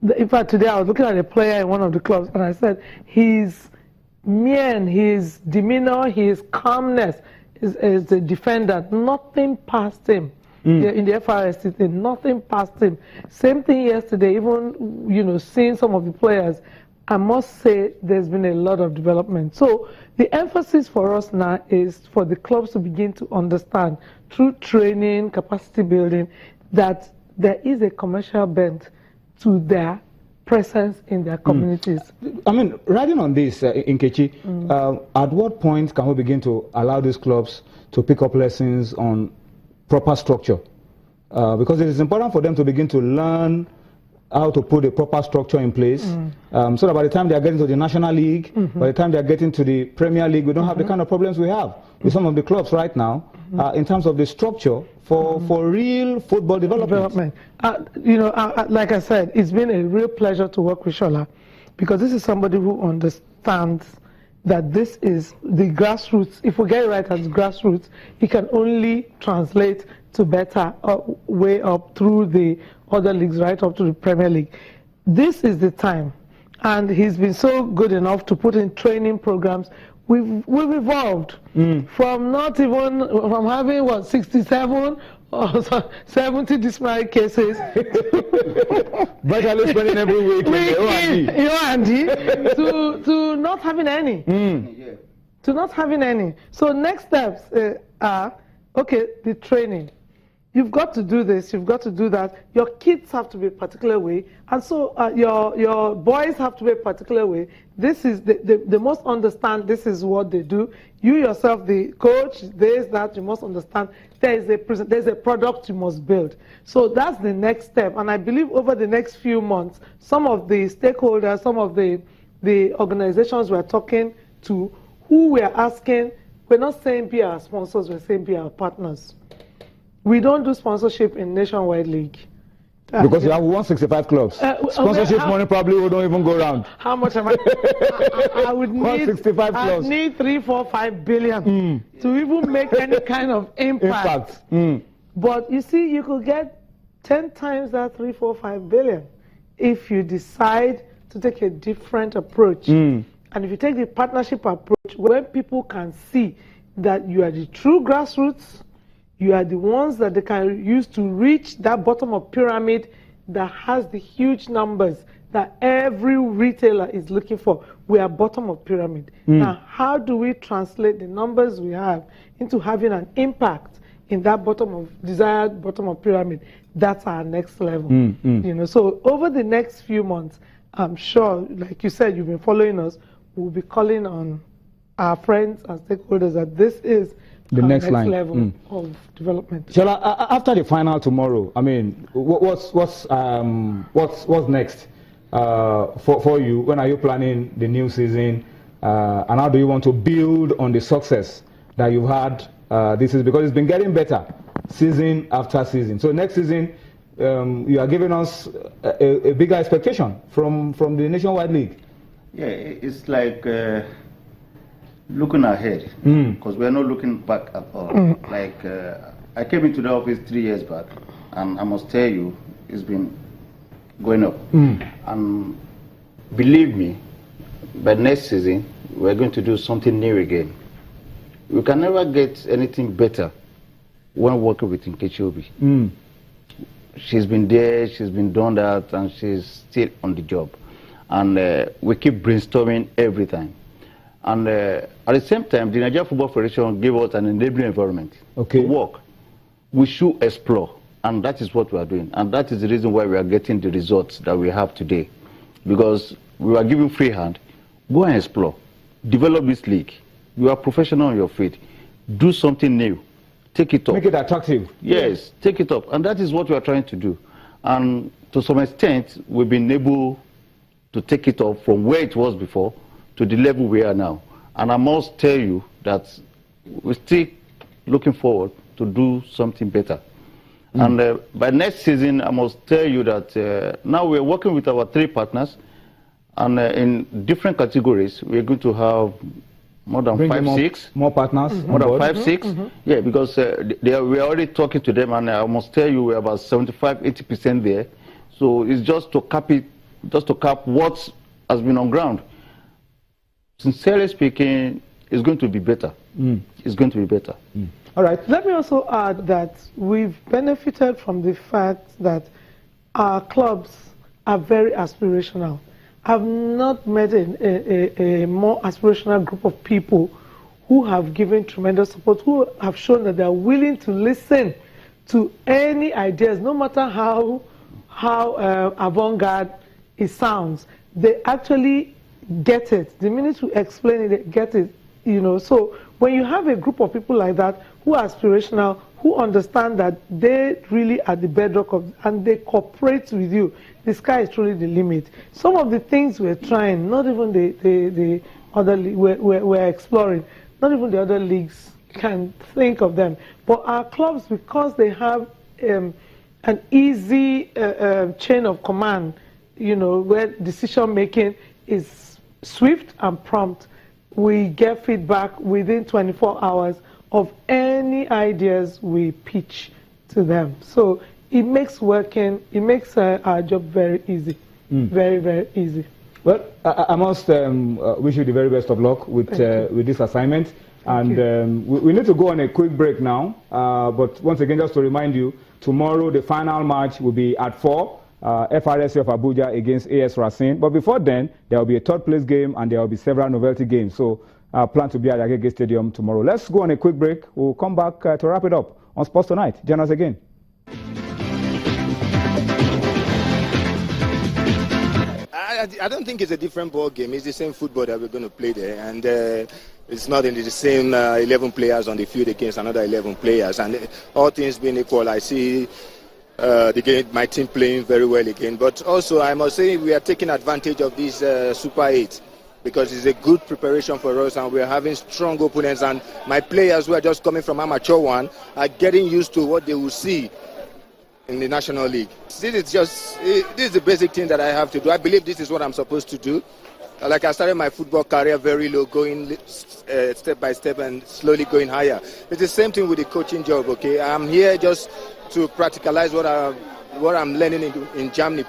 In fact, today I was looking at a player in one of the clubs, and I said his mien, his demeanor, his calmness is a defender. Nothing passed him. In the FRS, nothing passed him. Same thing yesterday. Even seeing some of the players, I must say there's been a lot of development. So the emphasis for us now is for the clubs to begin to understand through training, capacity building, that there is a commercial bent to their presence in their communities. I mean, riding on this, Nkechi, at what point can we begin to allow these clubs to pick up lessons on proper structure? Because it is important for them to begin to learn how to put a proper structure in place, so that by the time they are getting to the National League, by the time they are getting to the Premier League, we don't have the kind of problems we have with some of the clubs right now in terms of the structure for real football development. Like I said, it's been a real pleasure to work with Shola, because this is somebody who understands that this is the grassroots. If we get it right as grassroots, it can only translate to better way up through the other leagues, right up to the Premier League. This is the time, and he's been so good enough to put in training programs. We've evolved from having 67 or 70 dismal cases. Virtually spending every week to not having any. To not having any. So next steps are, okay, the training. You've got to do this, you've got to do that. Your kids have to be a particular way, and so your boys have to be a particular way. This is they must understand this is what they do. You yourself, the coach, that you must understand there's a product you must build. So that's the next step, and I believe over the next few months, some of the stakeholders, some of the organizations we're talking to, who we're asking, we're not saying be our sponsors, we're saying be our partners. We don't do sponsorship in Nationwide League. Because you have 165 clubs. Sponsorship money probably don't even go around. How much am I? I would need 165 clubs. I need 3, 4, 5 billion to even make any kind of impact. But you see, you could get 10 times that 3, 4, 5 billion if you decide to take a different approach. And if you take the partnership approach, where people can see that you are the true grassroots, you are the ones that they can use to reach that bottom of pyramid that has the huge numbers that every retailer is looking for. We are bottom of pyramid. Now, how do we translate the numbers we have into having an impact in that desired bottom of pyramid? That's our next level. So over the next few months, I'm sure, like you said, you've been following us, we'll be calling on our friends and stakeholders that this is the next level of development. Shola, after the final tomorrow, I mean, what's next for you? When are you planning the new season, and how do you want to build on the success that you've had this season? Because it's been getting better season after season. So next season, you are giving us a bigger expectation from the Nationwide League. Yeah, it's like looking ahead, because we're not looking back at all. Like, I came into the office 3 years back, and I must tell you, it's been going up. And believe me, by next season, we're going to do something new again. We can never get anything better when working with Nkechi Obi. She's been there, she's been done that, and she's still on the job. And we keep brainstorming every time. And at the same time, the Nigeria Football Federation gave us an enabling environment to work. We should explore, and that is what we are doing. And that is the reason why we are getting the results that we have today. Because we are giving free hand. Go and explore. Develop this league. You are professional on your feet. Do something new. Take it up. Make it attractive. Yes, take it up. And that is what we are trying to do. And to some extent, we've been able to take it up from where it was before to the level we are now. And I must tell you that we're still looking forward to do something better. And by next season, I must tell you that now we're working with our 3 partners, and in different categories, we're going to have more than 5, 6. More partners? More than 5, 6. Yeah, because we're already talking to them, and I must tell you we're about 75, 80% there. So it's just to cap it just to cap what has been on ground. Sincerely speaking, it's going to be better. It's going to be better. All right. Let me also add that we've benefited from the fact that our clubs are very aspirational. I've not met a more aspirational group of people who have given tremendous support, who have shown that they're willing to listen to any ideas, no matter how avant-garde it sounds. They actually get it. The minute you explain it, they get it. You know, so when you have a group of people like that who are aspirational, who understand that they really are the bedrock of, and they cooperate with you, the sky is truly the limit. Some of the things we're trying, not even the other we're exploring, not even the other leagues can think of them. But our clubs, because they have an easy chain of command, you know, where decision making is swift and prompt, we get feedback within 24 hours of any ideas we pitch to them. So it makes our job very easy, very, very easy. Well, I must wish you the very best of luck with this assignment. And we need to go on a quick break now. But once again, just to remind you, tomorrow the final match will be at 4. FRSC of Abuja against AS Racine. But before then, there will be a third place game and there will be several novelty games. So plan to be at Agege Stadium tomorrow. Let's go on a quick break. We'll come back to wrap it up on Sports Tonight. Join us again. I don't think it's a different ball game. It's the same football that we're going to play there. And it's not in the same 11 players on the field against another 11 players. And all things being equal, I see my team playing very well again. But also, I must say, we are taking advantage of this Super 8 because it's a good preparation for us and we're having strong opponents. And my players who are just coming from amateur one are getting used to what they will see in the National League. This is the basic thing that I have to do. I believe this is what I'm supposed to do. Like I started my football career very low, going step by step and slowly going higher. It's the same thing with the coaching job, okay? I'm here just to practicalize what I'm learning in Germany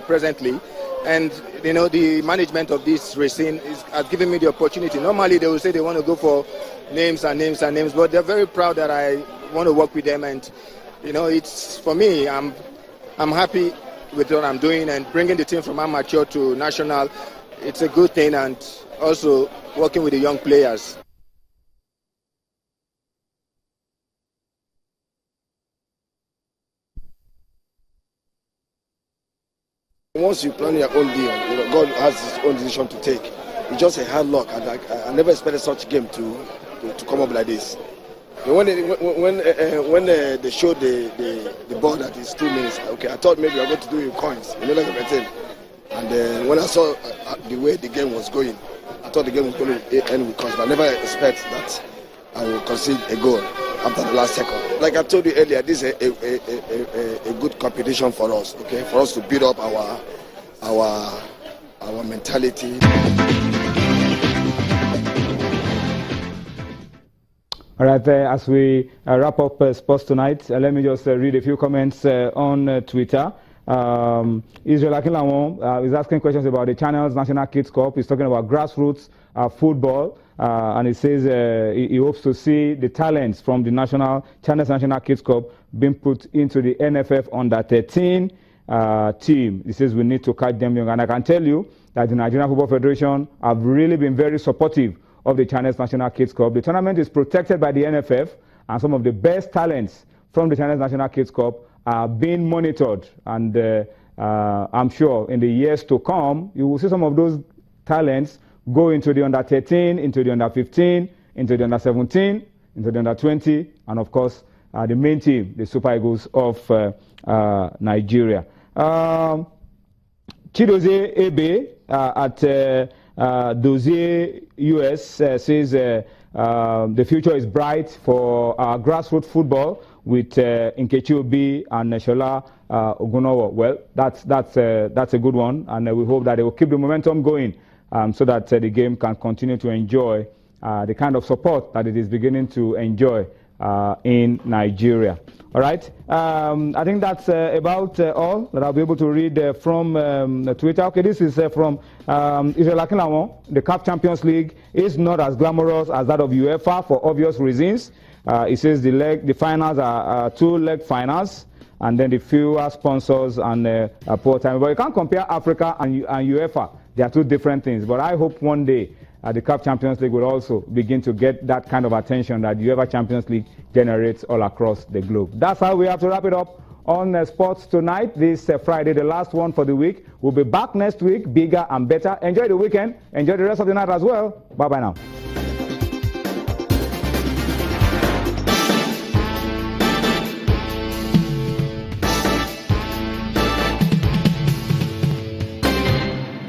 presently. And, you know, the management of this racing has given me the opportunity. Normally, they will say they want to go for names and names and names, but they're very proud that I want to work with them. And, you know, it's, for me, I'm happy with what I'm doing and bringing the team from amateur to national. It's a good thing, and also working with the young players. Once you plan your own deal, you know, God has his own decision to take. It's just a hard luck, and I never expected such a game to come up like this. When they showed the ball that is 2 minutes, okay, I thought maybe I was going to do it in coins, you know, like a thing. And when I saw the way the game was going, I thought the game was going to end with coins, but I never expect that I will concede a goal after the last second. Like I told you earlier, this is a good competition for us, okay, for us to build up our mentality. All right, as we wrap up Sports Tonight, let me just read a few comments on Twitter. Israel Akinlawon is asking questions about the Channels National Kids Cup. He's talking about grassroots football, and he says he hopes to see the talents from the Channels National Kids Cup being put into the NFF Under-13 team. He says we need to catch them young, and I can tell you that the Nigerian Football Federation have really been very supportive of the Channels National Kids Cup. The tournament is protected by the NFF, and some of the best talents from the Channels National Kids Cup are being monitored. And I'm sure in the years to come, you will see some of those talents go into the Under-13, into the Under-15, into the Under-17, into the Under-20, and of course, the main team, the Super Eagles of Nigeria. Chidozie Ebe at Dozier US says the future is bright for grassroots football with Nkechi Obi and Shola Ogunowo. Well, that's a good one, and we hope that they will keep the momentum going so that the game can continue to enjoy the kind of support that it is beginning to enjoy in Nigeria. All right. I think that's about all that I'll be able to read from Twitter. Okay, this is from Israel Akinlawon. The CAF Champions League is not as glamorous as that of UEFA for obvious reasons. It says the finals are two-leg finals, and then the fewer sponsors and poor time. But you can't compare Africa and UEFA. They are two different things. But I hope one day the CAF Champions League will also begin to get that kind of attention that the UEFA Champions League generates all across the globe. That's how we have to wrap it up on Sports Tonight, this Friday, the last one for the week. We'll be back next week, bigger and better. Enjoy the weekend. Enjoy the rest of the night as well. Bye-bye now.